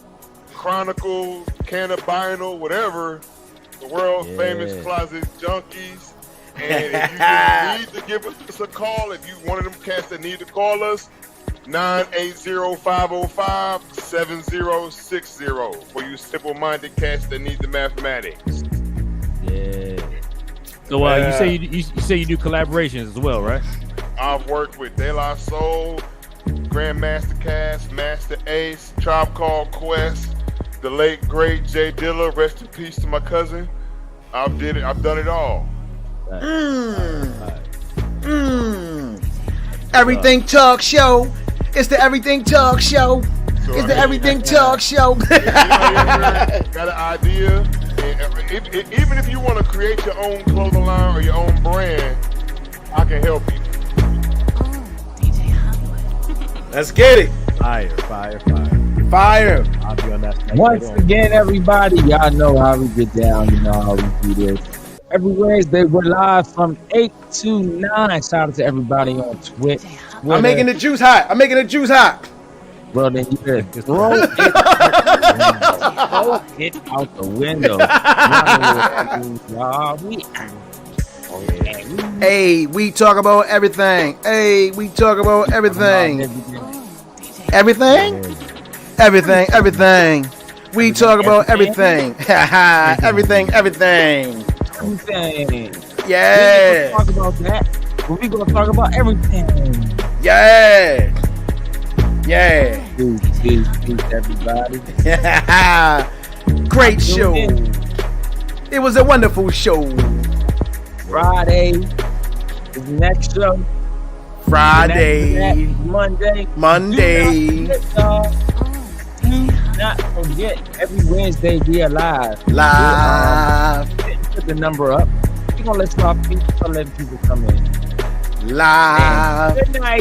chronicle, cannabinal, whatever. The World Famous Closet Junkies. And if you need to give us a call, if you one of them cats that need to call us, 980-505-7060 for you simple-minded cats that need the mathematics. Yeah. So you say you do collaborations as well, right? I've worked with De La Soul, Grandmaster Cass, Master Ace, Tribe Called Quest, the late great Jay Dilla. Rest in peace to my cousin. I've done it all. Everything Talk Show. It's the Everything Talk Show. It's the Everything Talk Show. If you got an idea, and even if you want to create your own clothing line or your own brand, I can help you. Let's get it. Fire. I'll be on that. Once again, everybody, y'all know how we get down. You know how we do this. Every Wednesday, we're live from 8 to 9. Shout out to everybody on Twitch. I'm making the juice hot. Well, then you better throw it out the window. Hey, we talk about everything. Everything? We talk about everything. Everything. Yeah. We gonna talk about that. But we gonna talk about everything. Yeah. Peace, everybody. Great show. It was a wonderful show. Friday is the next show. Friday. Monday. Do not forget, every Wednesday we are live. Put the number up. We're gonna let people come in. Live. And good night.